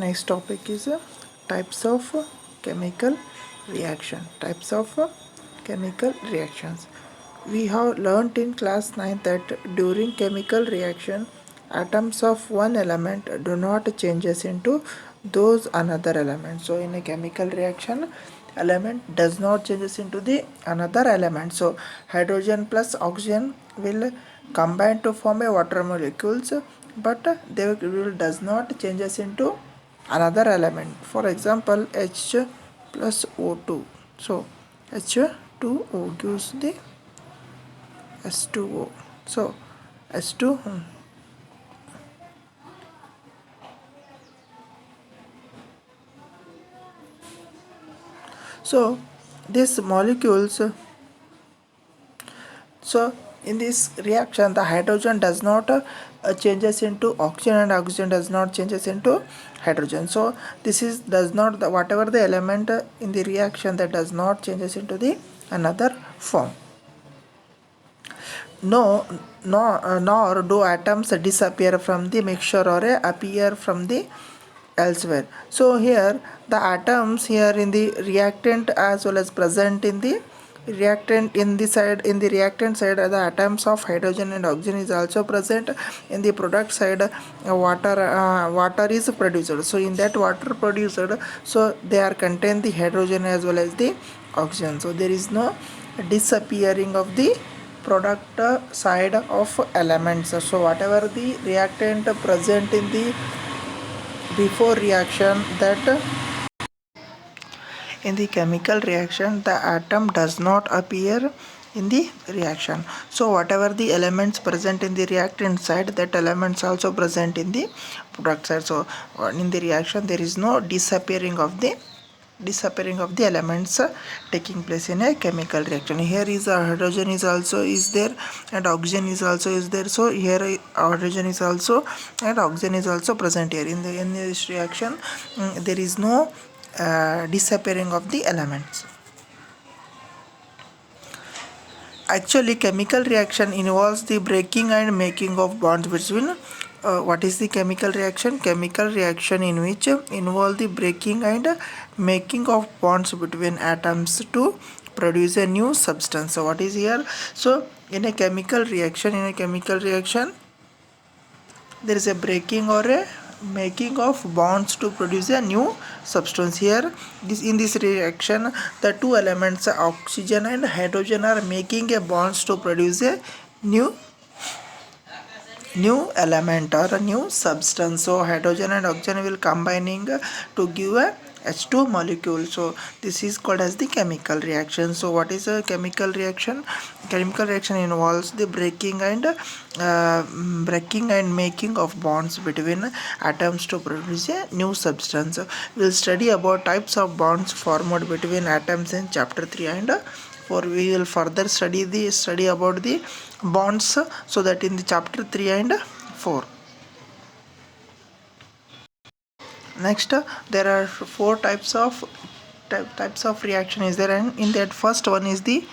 Next topic is types of chemical reaction. Types of chemical reactions. We have learnt in class 9 that during chemical reaction, atoms of one element do not changes into those another element. So in a chemical reaction, element does not changes into the another element. So hydrogen plus oxygen will combine to form a water molecules, but they will does not changes into another element. For example, H plus O2. So H2O gives the S2O. So S2 so these molecules, so in this reaction the hydrogen does not changes into oxygen and oxygen does not changes into hydrogen. So this is does not the whatever the element in the reaction that does not changes into the another form. No, nor do atoms disappear from the mixture or appear from the elsewhere. So here the atoms here in the reactant as well as present in the reactant in the side, in the reactant side the atoms of hydrogen and oxygen is also present. In the product side water is produced. So in that water produced, so they are contain the hydrogen as well as the oxygen. So there is no disappearing of the product side of elements. So whatever the reactant present in the before reaction, that in the chemical reaction the atom does not appear in the reaction. So whatever the elements present in the reactant side, that elements also present in the product side. So in the reaction there is no disappearing of the elements taking place in a chemical reaction. Here is hydrogen is also is there and oxygen is also is there. So here hydrogen is also and oxygen is also present here in this reaction. There is no disappearing of the elements. Actually, chemical reaction involves the breaking and making of bonds between. What is the chemical reaction? Chemical reaction in which involve the breaking and making of bonds between atoms to produce a new substance. So what is here? So in a chemical reaction, there is a breaking or a making of bonds to produce a new substance. Here in this reaction the two elements oxygen and hydrogen are making a bonds to produce a new element or a new substance. So hydrogen and oxygen will combining to give a H2 molecule. So this is called as the chemical reaction. So what is a chemical reaction? Chemical reaction involves the breaking and making of bonds between atoms to produce a new substance. We'll study about types of bonds formed between atoms in chapter 3 and 4. We will further study about the bonds, so that in the chapter 3 and 4. Next there are four types of reaction is there, and in that first one is the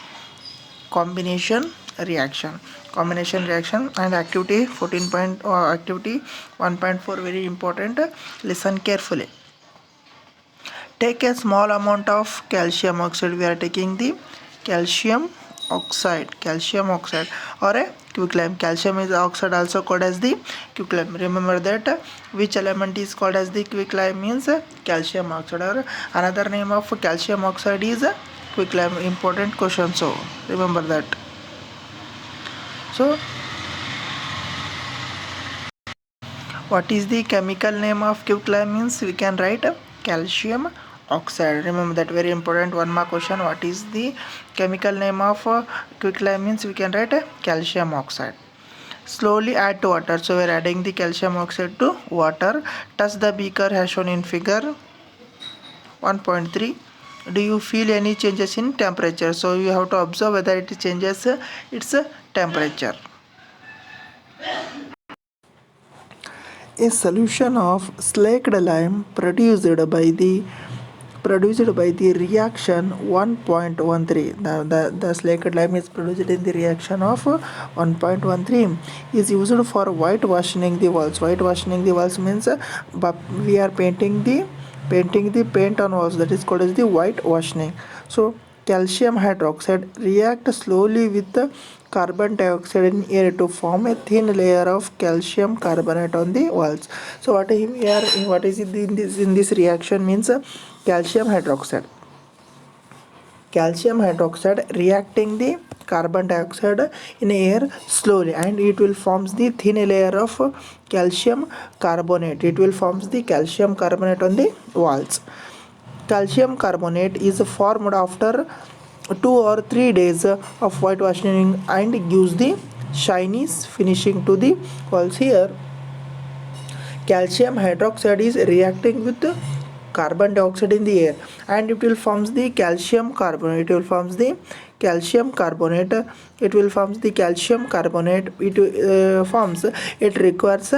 combination reaction. And activity 14 point activity 1.4 very important. Listen carefully. Take a small amount of calcium oxide. We are taking the calcium oxide or a quicklime. Calcium is oxide also called as the quicklime. Remember that which element is called as the quicklime means calcium oxide, or another name of calcium oxide is quicklime. Important question, so remember that. So what is the chemical name of quicklime means we can write calcium oxide. Remember that, very important. One more question, what is the chemical name of quicklime means we can write calcium oxide. Slowly add to water. So we are adding the calcium oxide to water. Touch the beaker as shown in figure 1.3. Do you feel any changes in temperature? So you have to observe whether it changes its temperature. A solution of slaked lime produced produced by the reaction 1.13. The slaked lime is produced in the reaction of 1.13, is used for whitewashing the walls. Whitewashing the walls means but we are painting the paint on walls, that is called as the whitewashing. So calcium hydroxide react slowly with the carbon dioxide in air to form a thin layer of calcium carbonate on the walls. So what is it in this reaction means calcium hydroxide reacting the carbon dioxide in air slowly, and it will forms the thin layer of calcium carbonate. It will forms the calcium carbonate on the walls. Calcium carbonate is formed after 2 or 3 days of whitewashing and gives the shiny finishing to the walls. Here calcium hydroxide is reacting with the carbon dioxide in the air, and it will forms the calcium carbonate. It forms the calcium carbonate. It requires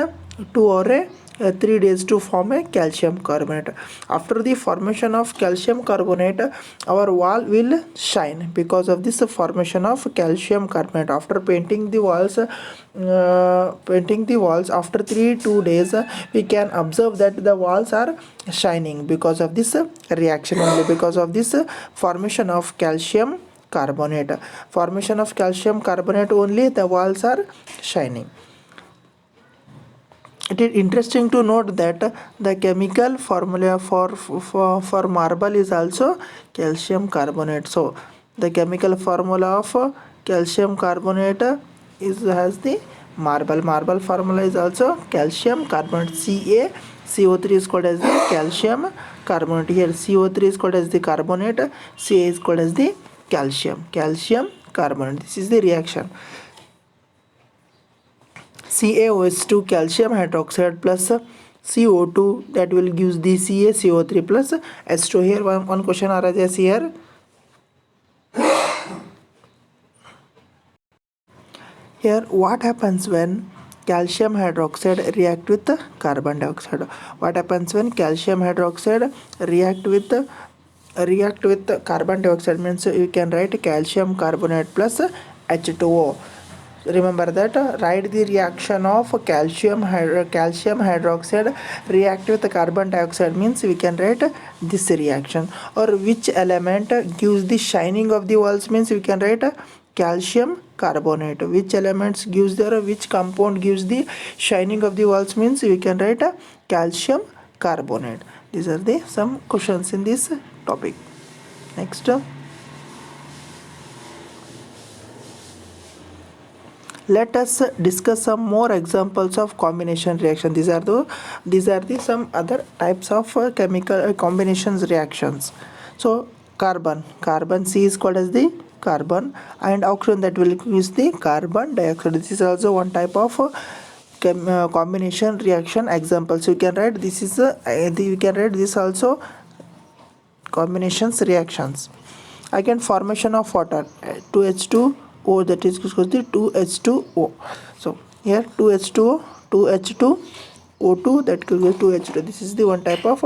2 or 3 days to form a calcium carbonate. After the formation of calcium carbonate, our wall will shine because of this formation of calcium carbonate. After painting the walls after 2 days, we can observe that the walls are shining because of this reaction, only because of this formation of calcium carbonate. Formation of calcium carbonate only the walls are shining. It is interesting to note that the chemical formula for marble is also calcium carbonate. So the chemical formula of calcium carbonate has the marble formula is also calcium carbonate. CO3 is called as the calcium carbonate. Here CO3 is called as the carbonate, Ca is called as the calcium carbonate. This is the reaction. CaOH2 calcium hydroxide plus CO2, that will give the CaCO3 plus H2. Here one question arises here. Here what happens when calcium hydroxide react with carbon dioxide? What happens when calcium hydroxide react with carbon dioxide means you can write calcium carbonate plus H2O. Remember that write the reaction of calcium hydroxide react with carbon dioxide means we can write this reaction. Or which element gives the shining of the walls means we can write calcium carbonate. Which elements gives there, which compound gives the shining of the walls means we can write calcium carbonate. These are the some questions in this topic. Next, let us discuss some more examples of combination reaction. These are the some other types of chemical combinations reactions. So carbon C is called as the carbon, and oxygen, that will use the carbon dioxide. This is also one type of combination reaction example. So you can write this is you can write this also combinations reactions. Again, formation of water, 2H2O, that is because the 2H2O. So here 2H2O, 2H2O2, that could be 2H2. This is the one type of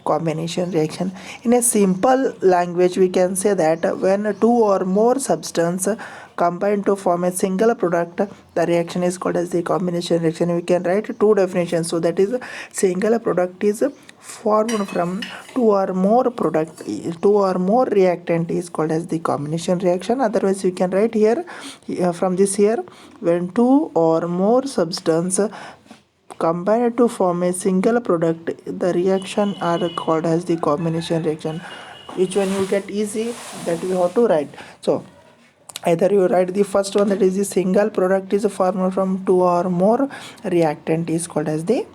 combination reaction. In a simple language, we can say that when two or more substance combine to form a single product, the reaction is called as the combination reaction. We can write two definitions. So that is single product is formed from two or more reactant is called as the combination reaction. Otherwise, we can write here from this here, when two or more substance combine to form a single product, the reaction are called as the combination reaction. Which one you get easy, that we have to write. So either you write the first one, that is the single product is formed from two or more reactant is called as the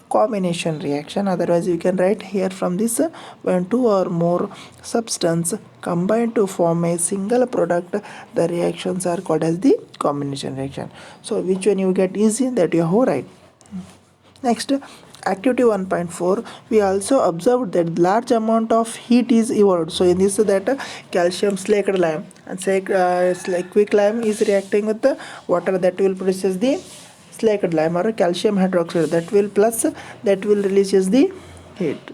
combination reaction. Otherwise, you can write here from this, when two or more substance combine to form a single product, the reactions are called as the combination reaction. So which one you get easy, that you have to write. Next, activity 1.4, we also observed that large amount of heat is evolved. So in this, that calcium slaked lime and quick lime is reacting with the water, that will produce the slaked lime or calcium hydroxide, that will releases the heat.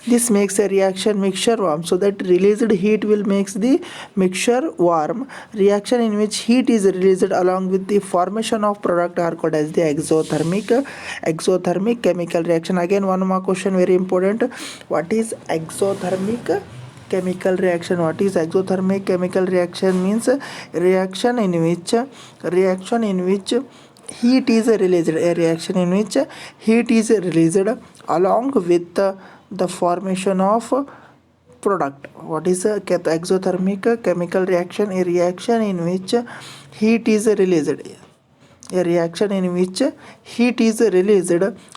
This makes a reaction mixture warm. So that released heat will makes the mixture warm. Reaction in which heat is released along with the formation of product are called as the exothermic chemical reaction. Again, one more question, very important. What is exothermic chemical reaction? What is exothermic chemical reaction? Means reaction in which heat is released. A reaction in which heat is released along with the formation of product. What is a exothermic chemical reaction? A reaction in which heat is released. A reaction in which heat is released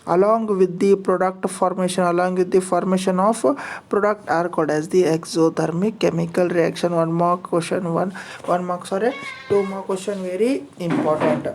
along with the product formation, of product are called as the exothermic chemical reaction. One more question, one mark, sorry, two more question, very important.